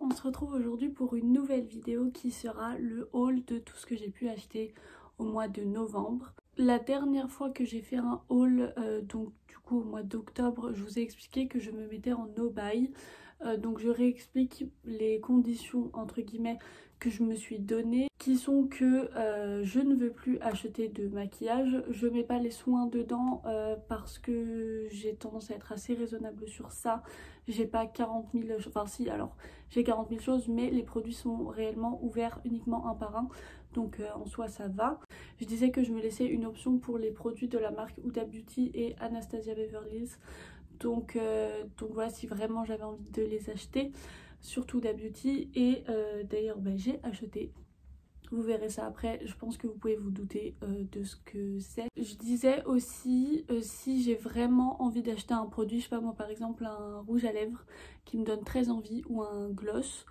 on se retrouve aujourd'hui pour une nouvelle vidéo qui sera le haul de tout ce que j'ai pu acheter au mois de novembre. La dernière fois que j'ai fait un haul, donc du coup au mois d'octobre, je vous ai expliqué que je me mettais en no-buy. Donc je réexplique les conditions entre guillemets que je me suis données, qui sont que je ne veux plus acheter de maquillage, je mets pas les soins dedans parce que j'ai tendance à être assez raisonnable sur ça. J'ai pas 40 000, enfin si, alors j'ai 40 000 choses, mais les produits sont réellement ouverts uniquement un par un, donc en soi ça va. Je disais que je me laissais une option pour les produits de la marque Huda Beauty et Anastasia Beverly Hills. Donc voilà, si vraiment j'avais envie de les acheter, surtout Huda Beauty. Et d'ailleurs j'ai acheté. Vous verrez ça après, je pense que vous pouvez vous douter de ce que c'est. Je disais aussi, si j'ai vraiment envie d'acheter un produit, je sais pas moi par exemple un rouge à lèvres qui me donne très envie ou un gloss.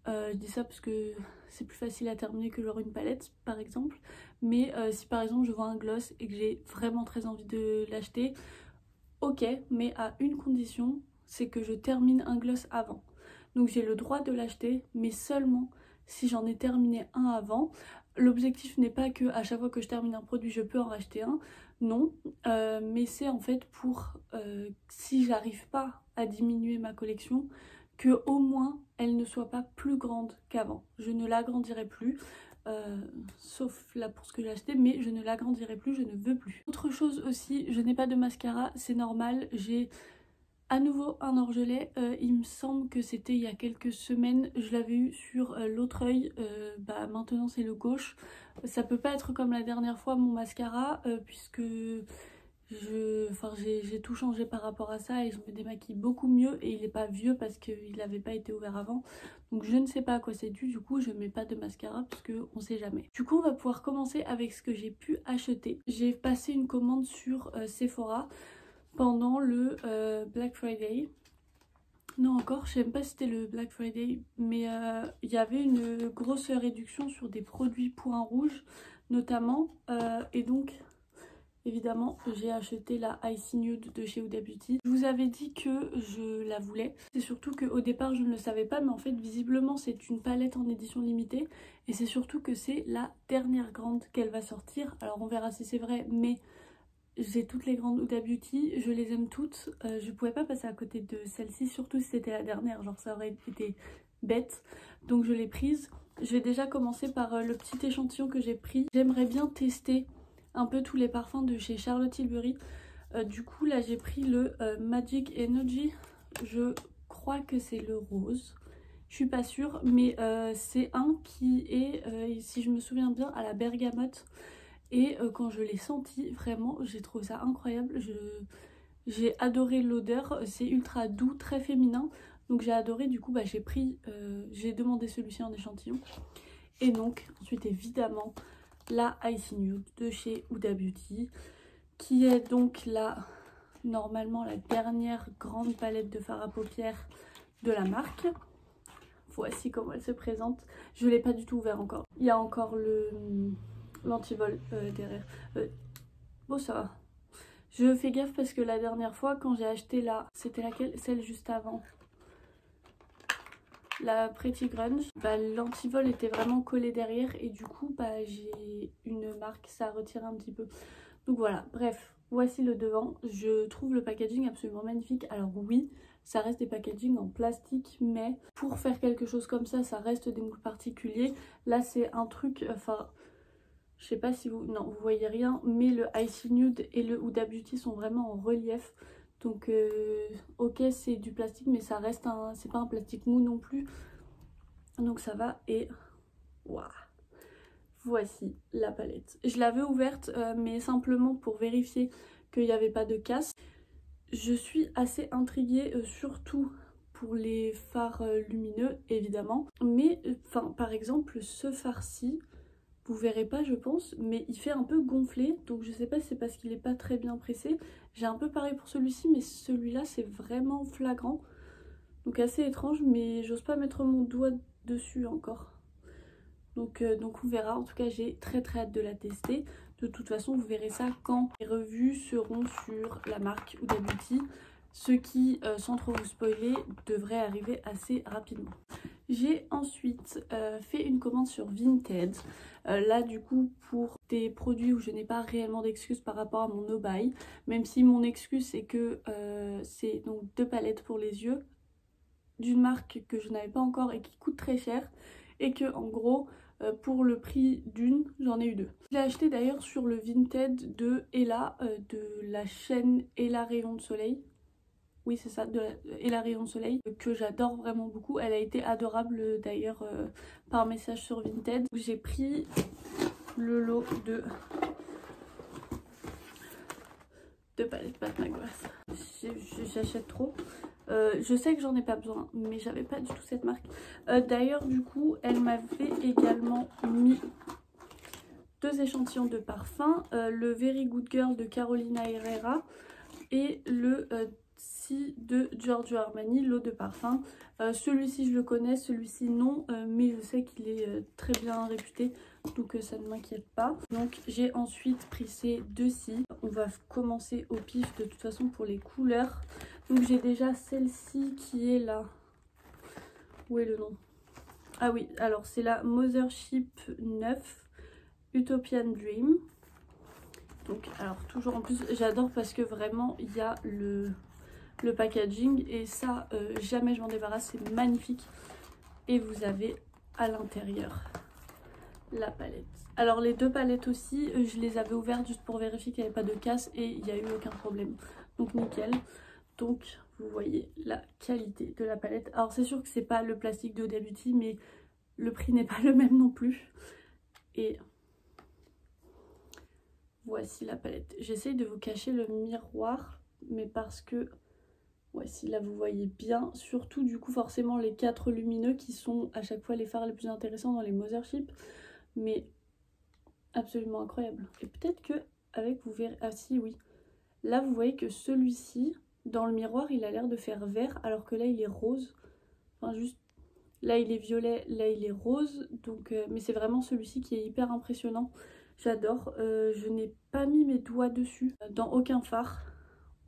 Je dis ça parce que c'est plus facile à terminer que genre une palette par exemple. Mais si par exemple je vois un gloss et que j'ai vraiment très envie de l'acheter, ok, mais à une condition, c'est que je termine un gloss avant. Donc j'ai le droit de l'acheter, mais seulement si j'en ai terminé un avant. L'objectif n'est pas que à chaque fois que je termine un produit, je peux en racheter un. Non, mais c'est en fait pour si j'arrive pas à diminuer ma collection, que au moins elle ne soit pas plus grande qu'avant. Je ne l'agrandirai plus. Sauf là pour ce que j'ai acheté, mais je ne l'agrandirai plus, je ne veux plus. Autre chose aussi, je n'ai pas de mascara, c'est normal, j'ai à nouveau un orgelet, il me semble que c'était il y a quelques semaines, je l'avais eu sur l'autre œil, maintenant c'est le gauche. Ça peut pas être comme la dernière fois mon mascara, puisque j'ai tout changé par rapport à ça et je me démaquille beaucoup mieux et il est pas vieux parce qu'il n'avait pas été ouvert avant. Donc je ne sais pas à quoi c'est dû, du coup je mets pas de mascara parce qu'on sait jamais. Du coup on va pouvoir commencer avec ce que j'ai pu acheter. J'ai passé une commande sur Sephora pendant le Black Friday. Non encore, je sais même pas si c'était le Black Friday, mais il y avait une grosse réduction sur des produits point rouge notamment, et donc évidemment j'ai acheté la Icy Nude de chez Huda Beauty. Je vous avais dit que je la voulais, c'est surtout qu'au départ je ne le savais pas, mais en fait visiblement c'est une palette en édition limitée et c'est surtout que c'est la dernière grande qu'elle va sortir. Alors on verra si c'est vrai, mais j'ai toutes les grandes Huda Beauty, je les aime toutes. Je pouvais pas passer à côté de celle-ci, surtout si c'était la dernière, genre ça aurait été bête. Donc je l'ai prise. Je vais déjà commencer par le petit échantillon que j'ai pris. J'aimerais bien tester un peu tous les parfums de chez Charlotte Tilbury. Du coup là j'ai pris le Magic Energy. Je crois que c'est le rose. Je suis pas sûre, mais c'est un qui est, si je me souviens bien, à la bergamote. Et quand je l'ai senti, vraiment j'ai trouvé ça incroyable. J'ai adoré l'odeur, c'est ultra doux, très féminin, donc j'ai adoré. Du coup j'ai demandé celui-ci en échantillon. Et donc ensuite évidemment la Icy Nude de chez Huda Beauty, qui est donc normalement la dernière grande palette de fard à paupières de la marque. Voici comment elle se présente. Je l'ai pas du tout ouvert encore. Il y a encore l'antivol derrière. Bon ça va. Je fais gaffe parce que la dernière fois quand j'ai acheté c'était laquelle? Celle juste avant. La Pretty Grunge. L'antivol était vraiment collé derrière et du coup j'ai une marque, ça a retiré un petit peu. Donc voilà, bref, voici le devant. Je trouve le packaging absolument magnifique. Alors oui, ça reste des packagings en plastique, mais pour faire quelque chose comme ça reste des moules particuliers. Là c'est un truc, je sais pas si vous voyez rien, mais le Icy Nude et le Huda Beauty sont vraiment en relief. Donc ok, c'est du plastique, mais ça reste c'est pas un plastique mou non plus. Donc ça va. Et waouh, voici la palette. Je l'avais ouverte, mais simplement pour vérifier qu'il n'y avait pas de casse. Je suis assez intriguée, surtout pour les fards lumineux évidemment. Mais par exemple ce fard-ci, vous verrez pas je pense, mais il fait un peu gonflé, donc je sais pas si c'est parce qu'il est pas très bien pressé. J'ai un peu pareil pour celui-ci, mais celui-là c'est vraiment flagrant, donc assez étrange, mais j'ose pas mettre mon doigt dessus encore. Donc on verra. En tout cas j'ai très hâte de la tester. De toute façon vous verrez ça quand les revues seront sur la marque Huda Beauty, ce qui sans trop vous spoiler devrait arriver assez rapidement. J'ai ensuite fait une commande sur Vinted. Là du coup pour des produits où je n'ai pas réellement d'excuses par rapport à mon no buy. Même si mon excuse c'est que c'est donc 2 palettes pour les yeux d'une marque que je n'avais pas encore et qui coûte très cher. Et que en gros pour le prix d'une j'en ai eu 2. Je l'ai acheté d'ailleurs sur le Vinted de Ella, de la chaîne Ella Rayon de Soleil. Oui c'est ça, Ella Rayon de Soleil, que j'adore vraiment beaucoup. Elle a été adorable d'ailleurs par message sur Vinted. J'ai pris le lot de palettes Pat McGrath. J'achète trop. Je sais que j'en ai pas besoin, mais j'avais pas du tout cette marque. D'ailleurs du coup elle m'avait également mis 2 échantillons de parfum, le Very Good Girl de Carolina Herrera et le de Giorgio Armani, l'eau de parfum. Celui-ci je le connais, celui-ci non, mais je sais qu'il est très bien réputé, donc ça ne m'inquiète pas. Donc j'ai ensuite pris ces 2-ci. On va commencer au pif de toute façon pour les couleurs. Donc j'ai déjà celle-ci qui est là. Où est le nom? Ah oui, alors c'est la Mothership 9 Utopian Dream. Donc alors toujours en plus j'adore parce que vraiment il y a le packaging et ça jamais je m'en débarrasse, c'est magnifique. Et vous avez à l'intérieur la palette. Alors les 2 palettes aussi je les avais ouvertes juste pour vérifier qu'il n'y avait pas de casse et il n'y a eu aucun problème, donc nickel. Donc vous voyez la qualité de la palette. Alors c'est sûr que c'est pas le plastique de Huda Beauty, mais le prix n'est pas le même non plus. Et voici la palette. J'essaye de vous cacher le miroir, mais parce que voici, là vous voyez bien, surtout du coup forcément les 4 lumineux qui sont à chaque fois les fards les plus intéressants dans les Mothership, mais absolument incroyable. Et peut-être que avec vous verrez, ah si oui, là vous voyez que celui-ci dans le miroir il a l'air de faire vert alors que là il est rose, enfin juste là il est violet, là il est rose, donc mais c'est vraiment celui-ci qui est hyper impressionnant, j'adore. Je n'ai pas mis mes doigts dessus dans aucun fard.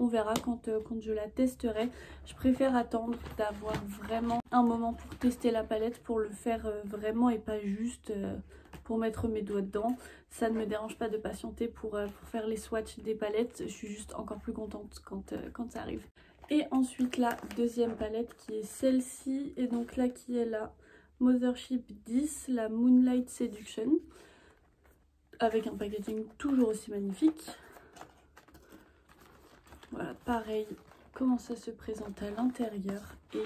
On verra quand je la testerai. Je préfère attendre d'avoir vraiment un moment pour tester la palette, pour le faire vraiment et pas juste pour mettre mes doigts dedans. Ça ne me dérange pas de patienter pour faire les swatchs des palettes. Je suis juste encore plus contente quand ça arrive. Et ensuite la deuxième palette qui est celle-ci. Et donc là qui est la Mothership 10, la Moonlight Seduction. Avec un packaging toujours aussi magnifique. Voilà, pareil, comment ça se présente à l'intérieur. Et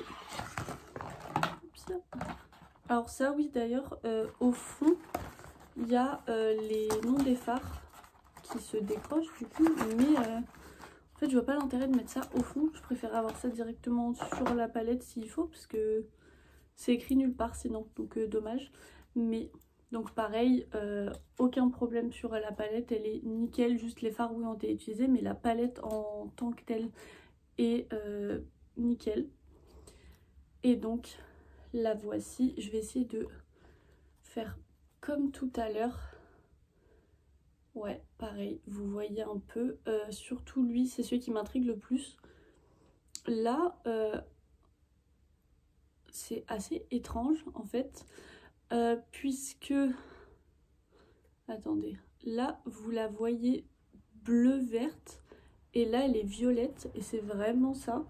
alors ça oui d'ailleurs, au fond, il y a les noms des fards qui se décrochent du coup, mais en fait je vois pas l'intérêt de mettre ça au fond. Je préfère avoir ça directement sur la palette s'il faut, parce que c'est écrit nulle part sinon, donc dommage. Mais donc pareil, aucun problème sur la palette, elle est nickel, juste les fards oui ont été utilisés, mais la palette en tant que telle est nickel. Et donc la voici, je vais essayer de faire comme tout à l'heure. Ouais, pareil, vous voyez un peu, surtout lui, c'est celui qui m'intrigue le plus. Là, c'est assez étrange en fait, puisque, attendez, là vous la voyez bleu-verte et là elle est violette et c'est vraiment ça.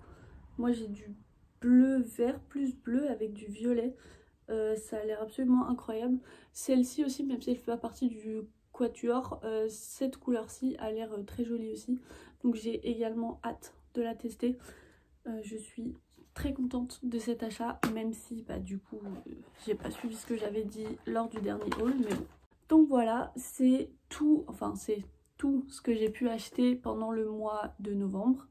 Moi j'ai du bleu-vert plus bleu avec du violet, ça a l'air absolument incroyable. Celle-ci aussi, même si elle fait pas partie du quatuor, cette couleur-ci a l'air très jolie aussi. Donc j'ai également hâte de la tester. Je suis très contente de cet achat, même si bah, du coup j'ai pas suivi ce que j'avais dit lors du dernier haul, mais bon. Donc voilà, c'est tout, enfin c'est tout ce que j'ai pu acheter pendant le mois de novembre.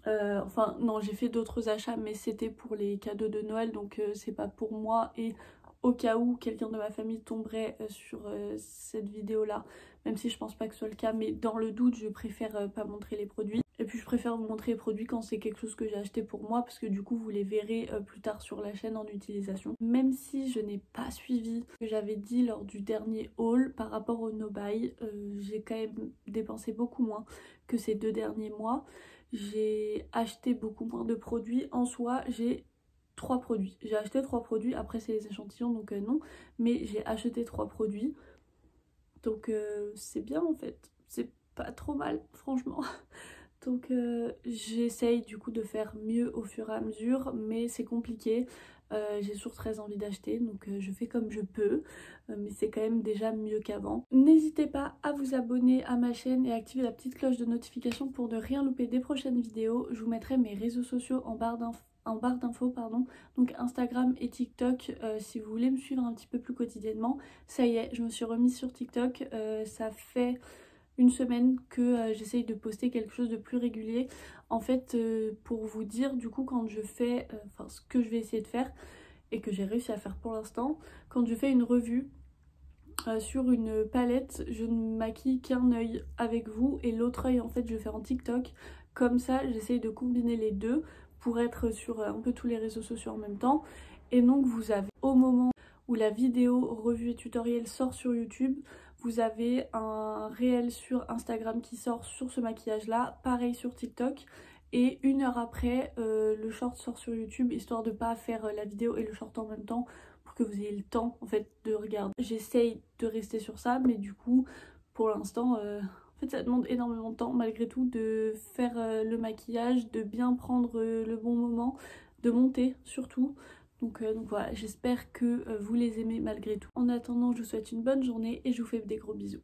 Enfin non, j'ai fait d'autres achats mais c'était pour les cadeaux de Noël, donc c'est pas pour moi, et au cas où quelqu'un de ma famille tomberait sur cette vidéo là, même si je pense pas que ce soit le cas, mais dans le doute je préfère pas montrer les produits. Et puis je préfère vous montrer les produits quand c'est quelque chose que j'ai acheté pour moi, parce que du coup vous les verrez plus tard sur la chaîne en utilisation. Même si je n'ai pas suivi ce que j'avais dit lors du dernier haul par rapport au no buy, j'ai quand même dépensé beaucoup moins que ces 2 derniers mois. J'ai acheté beaucoup moins de produits. En soi, j'ai 3 produits. J'ai acheté 3 produits, après c'est les échantillons donc non, mais j'ai acheté 3 produits. Donc c'est bien en fait, c'est pas trop mal franchement. Donc j'essaye du coup de faire mieux au fur et à mesure, mais c'est compliqué. J'ai toujours très envie d'acheter, donc je fais comme je peux, mais c'est quand même déjà mieux qu'avant. N'hésitez pas à vous abonner à ma chaîne et à activer la petite cloche de notification pour ne rien louper des prochaines vidéos. Je vous mettrai mes réseaux sociaux en barre d'infos, donc Instagram et TikTok si vous voulez me suivre un petit peu plus quotidiennement. Ça y est, je me suis remise sur TikTok, ça fait une semaine que j'essaye de poster quelque chose de plus régulier. En fait, pour vous dire, du coup, quand je fais, enfin ce que je vais essayer de faire et que j'ai réussi à faire pour l'instant, quand je fais une revue sur une palette, je ne maquille qu'un œil avec vous et l'autre œil en fait je fais en TikTok. Comme ça, j'essaye de combiner les deux pour être sur un peu tous les réseaux sociaux en même temps. Et donc vous avez, au moment où la vidéo revue et tutoriel sort sur YouTube, vous avez un réel sur Instagram qui sort sur ce maquillage là, pareil sur TikTok. Et 1 heure après, le short sort sur YouTube, histoire de pas faire la vidéo et le short en même temps, pour que vous ayez le temps en fait de regarder. J'essaye de rester sur ça, mais du coup pour l'instant en fait ça demande énormément de temps malgré tout de faire le maquillage, de bien prendre le bon moment, de monter surtout. Donc voilà, j'espère que vous les aimez malgré tout. En attendant, je vous souhaite une bonne journée et je vous fais des gros bisous.